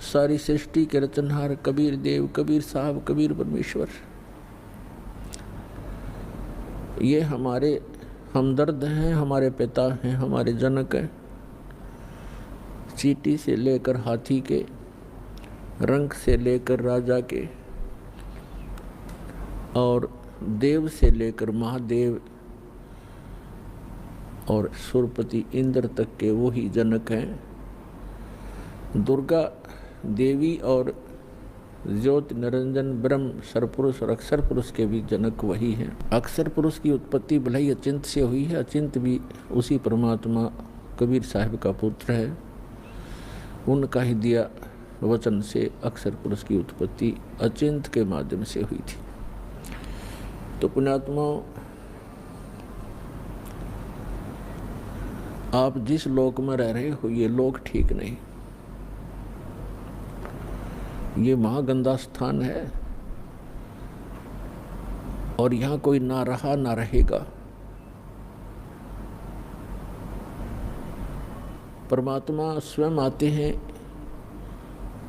सारी सृष्टि के रचनहार कबीर देव, कबीर साहब, कबीर परमेश्वर, ये हमारे हमदर्द हैं, हमारे पिता हैं, हमारे जनक हैं। चींटी से लेकर हाथी के, रंक से लेकर राजा के, और देव से लेकर महादेव और सुरपति इंद्र तक के वही जनक हैं। दुर्गा देवी और ज्योति निरंजन ब्रह्म सरपुरुष और अक्षर पुरुष के भी जनक वही हैं। अक्षर पुरुष की उत्पत्ति भले ही अचिंत से हुई है, अचिंत भी उसी परमात्मा कबीर साहब का पुत्र है। उनका ही दिया वचन से अक्षर पुरुष की उत्पत्ति अचिंत के माध्यम से हुई थी। तो पुण्यात्माओं, आप जिस लोक में रह रहे हो ये लोक ठीक नहीं, ये महागंदा स्थान है और यहाँ कोई ना रहा ना रहेगा। परमात्मा स्वयं आते हैं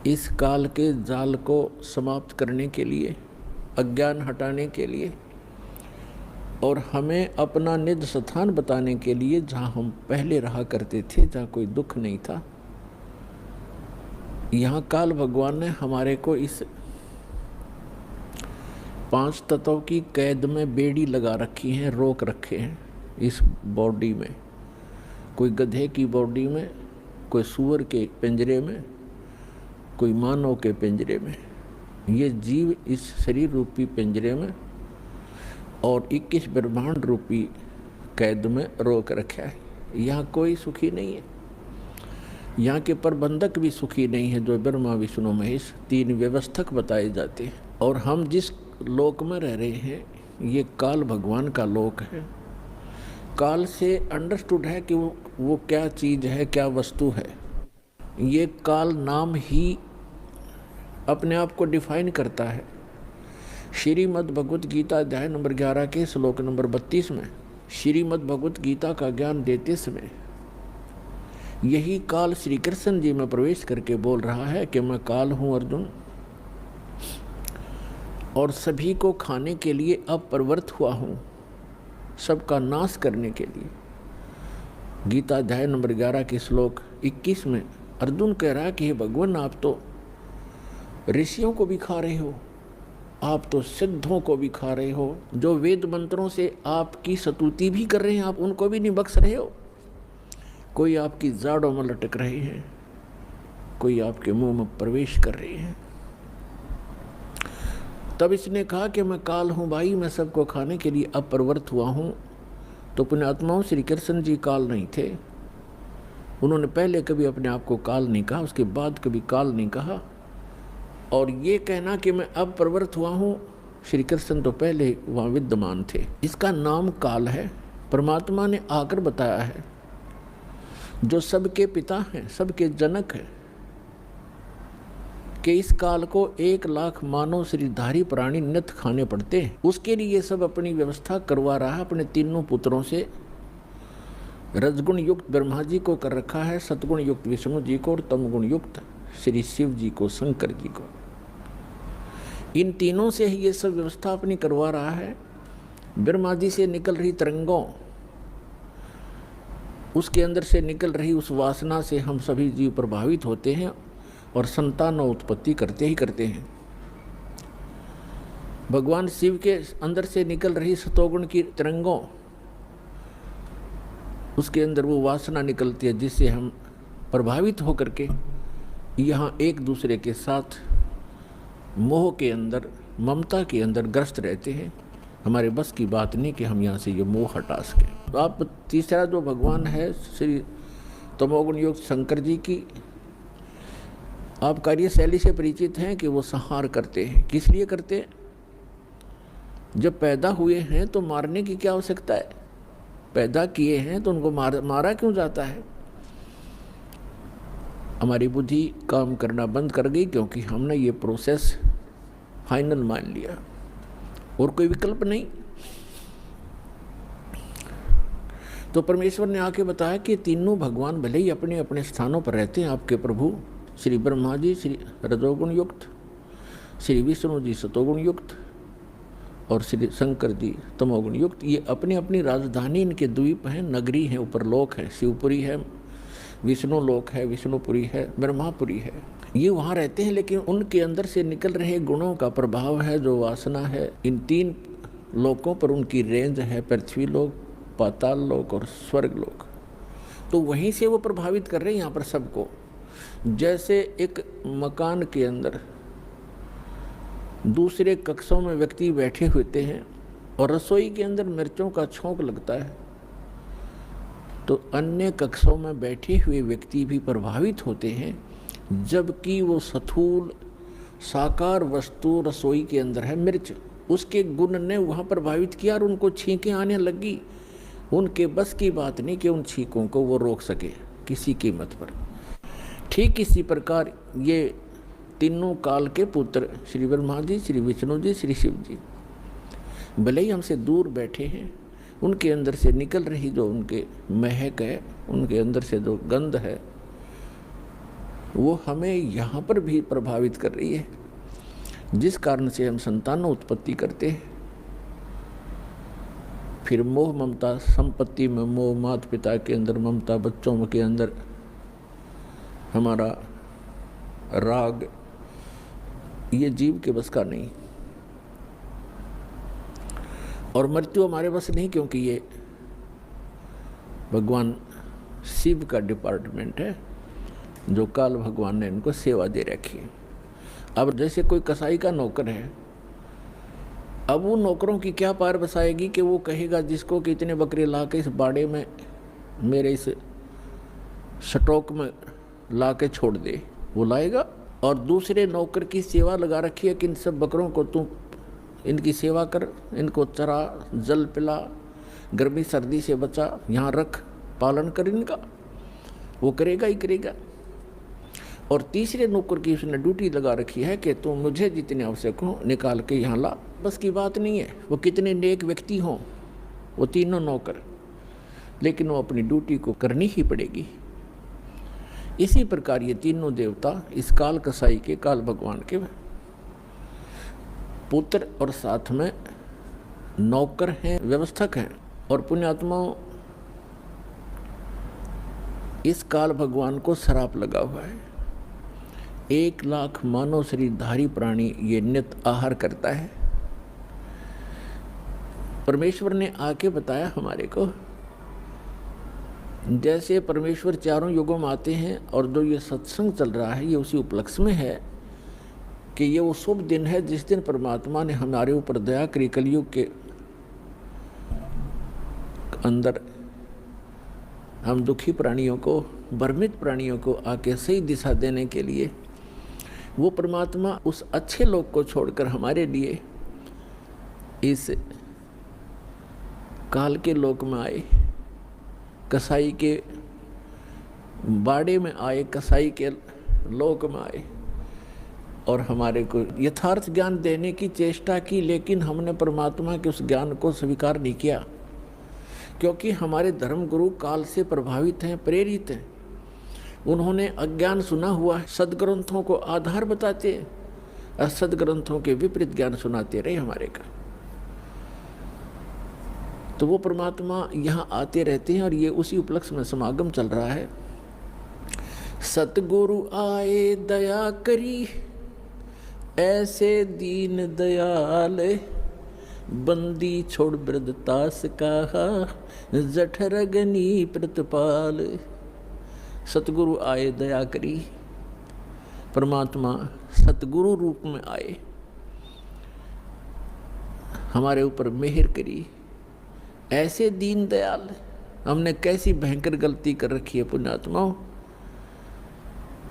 इस काल के जाल को समाप्त करने के लिए, अज्ञान हटाने के लिए, और हमें अपना निज स्थान बताने के लिए, जहाँ हम पहले रहा करते थे, जहाँ कोई दुख नहीं था। यहाँ काल भगवान ने हमारे को इस 5 तत्वों की कैद में बेड़ी लगा रखी है, रोक रखे हैं इस बॉडी में। कोई गधे की बॉडी में, कोई सूअर के पिंजरे में, कोई मानव के पिंजरे में। ये जीव इस शरीर रूपी पिंजरे में और 21 ब्रह्मांड रूपी कैद में रोक रखा है। यहाँ कोई सुखी नहीं है। यहाँ के प्रबंधक भी सुखी नहीं है, जो ब्रह्मा विष्णु महेश 3 व्यवस्थक बताए जाते हैं। और हम जिस लोक में रह रहे हैं ये काल भगवान का लोक है। काल से अंडरस्टूड है कि वो क्या चीज़ है, क्या वस्तु है। ये काल नाम ही अपने आप को डिफाइन करता है। श्रीमद् भगवत गीता अध्याय नंबर 11 के श्लोक नंबर 32 में श्रीमद् भगवत गीता का ज्ञान देते समय यही काल श्री कृष्ण जी में प्रवेश करके बोल रहा है कि मैं काल हूँ अर्जुन, और सभी को खाने के लिए अब प्रवृत्त हुआ हूँ, सबका नाश करने के लिए। गीता अध्याय नंबर 11 के श्लोक 21 में अर्जुन कह रहा है कि हे भगवान, आप तो ऋषियों को भी खा रहे हो, आप तो सिद्धों को भी खा रहे हो, जो वेद मंत्रों से आपकी स्तुति भी कर रहे हैं, आप उनको भी नहीं बख्श रहे हो। कोई आपकी जाड़ों में लटक रहे हैं, कोई आपके मुंह में प्रवेश कर रहे हैं। तब इसने कहा कि मैं काल हूँ भाई, मैं सबको खाने के लिए अब प्रवृत्त हुआ हूँ। तो पुण्यात्माओं, श्री कृष्ण जी काल नहीं थे। उन्होंने पहले कभी अपने आप को काल नहीं कहा, उसके बाद कभी काल नहीं कहा। और ये कहना कि मैं अब प्रवृत्त हुआ हूँ, श्री कृष्ण तो पहले वहाँ विद्यमान थे। इसका नाम काल है। परमात्मा ने आकर बताया है, जो सबके पिता हैं, सबके जनक हैं, कि इस काल को 1 लाख मानव शरीरधारी प्राणी नित्य खाने पड़ते हैं। उसके लिए ये सब अपनी व्यवस्था करवा रहा है अपने तीनों पुत्रों से। रजगुण युक्त ब्रह्मा जी को कर रखा है, सतगुण युक्त विष्णु जी को, और तमगुण युक्त श्री शिव जी को, शंकर जी को। इन तीनों से ही ये सब व्यवस्था अपनी करवा रहा है। ब्रह्मा जी से निकल रही तरंगों, उसके अंदर से निकल रही उस वासना से हम सभी जीव प्रभावित होते हैं और संतान उत्पत्ति करते ही करते हैं। भगवान शिव के अंदर से निकल रही सतोगुण की तरंगों, उसके अंदर वो वासना निकलती है जिससे हम प्रभावित होकर के यहाँ एक दूसरे के साथ मोह के अंदर, ममता के अंदर ग्रस्त रहते हैं। हमारे बस की बात नहीं कि हम यहाँ से ये मोह हटा सकें। तो आप तीसरा जो भगवान है श्री तमोगुण युक्त शंकर जी की आप कार्यशैली से परिचित हैं कि वो संहार करते हैं। किस लिए करते हैं? जब पैदा हुए हैं तो मारने की क्या आवश्यकता है? पैदा किए हैं तो उनको मारा क्यों जाता है? हमारी बुद्धि काम करना बंद कर गई क्योंकि हमने ये प्रोसेस फाइनल मान लिया और कोई विकल्प नहीं। तो परमेश्वर ने आके बताया कि तीनों भगवान भले ही अपने अपने स्थानों पर रहते हैं, आपके प्रभु श्री ब्रह्मा जी श्री रजोगुण युक्त, श्री विष्णु जी सतोगुण युक्त और श्री शंकर जी तमोगुण युक्त। ये अपनी अपनी राजधानी इनके द्वीप हैं, नगरी हैं, ऊपर लोक है, शिवपुरी है, विष्णु लोक है, विष्णुपुरी है, ब्रह्मापुरी है। ये वहाँ रहते हैं, लेकिन उनके अंदर से निकल रहे गुणों का प्रभाव है, जो वासना है। इन 3 लोकों पर उनकी रेंज है, पृथ्वी लोक, पाताल लोक और स्वर्ग लोक। तो वहीं से वो प्रभावित कर रहे हैं यहाँ पर सबको। जैसे एक मकान के अंदर दूसरे कक्षों में व्यक्ति बैठे होते हैं और रसोई के अंदर मिर्चों का छौंक लगता है, तो अन्य कक्षों में बैठे हुए व्यक्ति भी प्रभावित होते हैं, जबकि वो स्थूल साकार वस्तु रसोई के अंदर है मिर्च, उसके गुण ने वहाँ प्रभावित किया और उनको छींकें आने लगी। उनके बस की बात नहीं कि उन छींकों को वो रोक सके किसी कीमत पर। ठीक इसी प्रकार ये तीनों काल के पुत्र श्री ब्रह्मा जी, श्री विष्णु जी, श्री शिव जी, भले ही हमसे दूर बैठे हैं, उनके अंदर से निकल रही जो उनके महक है, उनके अंदर से जो गंध है, वो हमें यहाँ पर भी प्रभावित कर रही है, जिस कारण से हम संतान उत्पत्ति करते हैं। फिर मोह ममता, संपत्ति में मोह, माता पिता के अंदर ममता, बच्चों के अंदर हमारा राग, ये जीव के बस का नहीं। और मृत्यु हमारे बस नहीं, क्योंकि ये भगवान शिव का डिपार्टमेंट है, जो काल भगवान ने इनको सेवा दे रखी है। अब जैसे कोई कसाई का नौकर है, अब वो नौकरों की क्या पार बसाएगी कि वो कहेगा जिसको कि इतने बकरे ला के इस बाड़े में मेरे इस स्टॉक में ला के छोड़ दे, वो लाएगा। और दूसरे नौकर की सेवा लगा रखी है कि इन सब बकरों को तू इनकी सेवा कर, इनको चरा, जल पिला, गर्मी सर्दी से बचा, यहाँ रख, पालन कर इनका, वो करेगा ही करेगा। और तीसरे नौकर की उसने ड्यूटी लगा रखी है कि तुम मुझे जितने आवश्यक हो निकाल के यहाँ ला। बस की बात नहीं है वो कितने नेक व्यक्ति हों, वो तीनों नौकर, लेकिन वो अपनी ड्यूटी को करनी ही पड़ेगी। इसी प्रकार ये तीनों देवता इस काल कसाई के, काल भगवान के पुत्र और साथ में नौकर हैं, व्यवस्थक हैं। और पुण्यात्माओं, इस काल भगवान को श्राप लगा हुआ है। 1 लाख मानव शरीरधारी प्राणी ये नित आहार करता है। परमेश्वर ने आके बताया हमारे को, जैसे परमेश्वर चारों युगों में आते हैं, और जो ये सत्संग चल रहा है ये उसी उपलक्ष्य में है कि ये वो शुभ दिन है जिस दिन परमात्मा ने हमारे ऊपर दया करी। कलयुग के अंदर हम दुखी प्राणियों को, भ्रमित प्राणियों को आके सही दिशा देने के लिए वो परमात्मा उस अच्छे लोक को छोड़कर हमारे लिए इस काल के लोक में आए, कसाई के बाड़े में आए, कसाई के लोक में आए और हमारे को यथार्थ ज्ञान देने की चेष्टा की। लेकिन हमने परमात्मा के उस ज्ञान को स्वीकार नहीं किया, क्योंकि हमारे धर्म गुरु काल से प्रभावित हैं, प्रेरित हैं। उन्होंने अज्ञान सुना हुआ है, सदग्रंथों को आधार बताते हैं, असद ग्रंथों के विपरीत ज्ञान सुनाते रहे हमारे का। तो वो परमात्मा यहाँ आते रहते हैं और ये उसी उपलक्ष्य में समागम चल रहा है। सतगुरु आए दया करी, ऐसे दीन दयाल, बंदी छोड़ वृद्धतास कहा, जठर गनी प्रतिपाल। सतगुरु आए दया करी, परमात्मा सतगुरु रूप में आए, हमारे ऊपर मेहर करी। ऐसे दीन दयाल, हमने कैसी भयंकर गलती कर रखी है पुण्यात्माओं,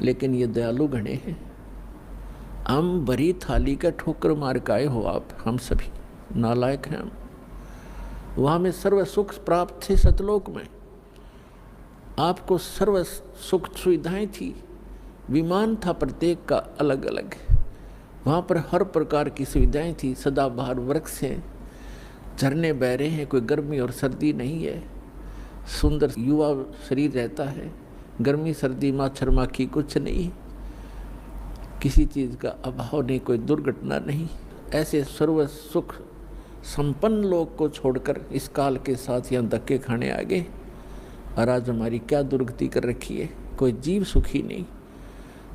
लेकिन ये दयालु गणे हैं। हम भरी थाली का ठोकर मार के आए हो आप, हम सभी नालायक हैं हम। वहाँ में सर्व सुख प्राप्त थे सतलोक में, आपको सर्व सुख सुविधाएं थी, विमान था प्रत्येक का अलग अलग, वहाँ पर हर प्रकार की सुविधाएं थी। सदाबहार वृक्ष हैं, झरने बह रहे हैं, कोई गर्मी और सर्दी नहीं है, सुंदर युवा शरीर रहता है, गर्मी सर्दी मच्छर माखी कुछ नहीं। किसी चीज़ का अभाव नहीं, कोई दुर्घटना नहीं। ऐसे सर्व सुख संपन्न लोग को छोड़कर इस काल के साथ यहाँ धक्के खाने आ गए और आज हमारी क्या दुर्गति कर रखी है। कोई जीव सुखी नहीं,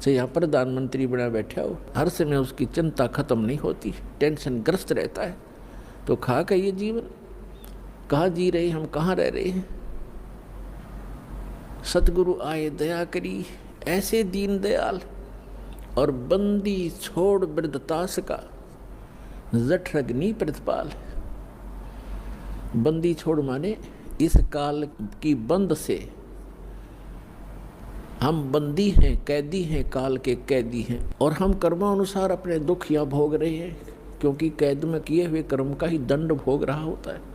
चाहे यहाँ प्रधानमंत्री बना बैठा हो, हर समय उसकी चिंता खत्म नहीं होती, टेंशन ग्रस्त रहता है। तो खा का ये जीवन कहाँ जी रहे, हम कहाँ रह रहे हैं। सतगुरु आए दया करी, ऐसे दीन दयाल और बंदी छोड़ वृद्धतास का जठ रग्नि प्रतिपाल। बंदी छोड़ माने इस काल की बंद से हम बंदी हैं, कैदी हैं, काल के कैदी हैं और हम कर्मानुसार अपने दुख या भोग रहे हैं, क्योंकि कैद में किए हुए कर्म का ही दंड भोग रहा होता है।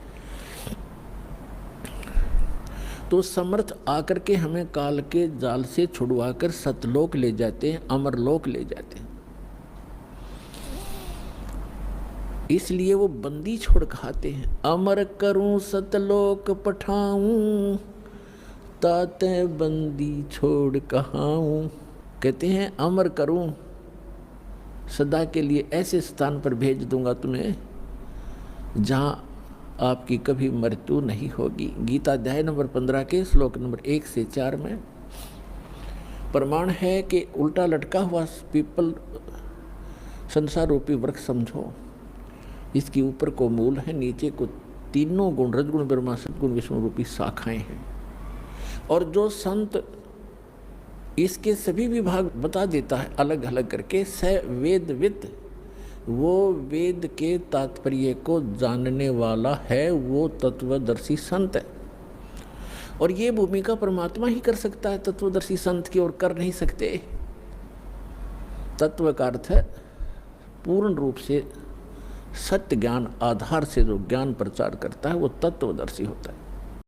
तो समर्थ आकर के हमें काल के जाल से छुड़वाकर सतलोक ले जाते हैं, अमरलोक ले जाते हैं। इसलिए वो बंदी छोड़ खाते हैं। अमर करूं सतलोक पठाऊं, ताते बंदी छोड़ कहाऊं। कहते हैं अमर करूं, सदा के लिए ऐसे स्थान पर भेज दूंगा तुम्हें जहां आपकी कभी मृत्यु नहीं होगी। गीता अध्याय नंबर 15 के श्लोक नंबर 1 से 4 में प्रमाण है कि उल्टा लटका हुआ पीपल संसार रूपी वृक्ष समझो, इसके ऊपर को मूल है, नीचे को तीनों गुण रजगुण ब्रह्मा सदगुण विष्णु रूपी शाखाएं हैं। और जो संत इसके सभी विभाग बता देता है अलग अलग करके, स वेदविद, वो वेद के तात्पर्य को जानने वाला है, वो तत्वदर्शी संत है। और ये भूमिका परमात्मा ही कर सकता है तत्वदर्शी संत की, और कर नहीं सकते। तत्व का अर्थ है पूर्ण रूप से सत्य ज्ञान आधार से जो ज्ञान प्रचार करता है वो तत्वदर्शी होता है।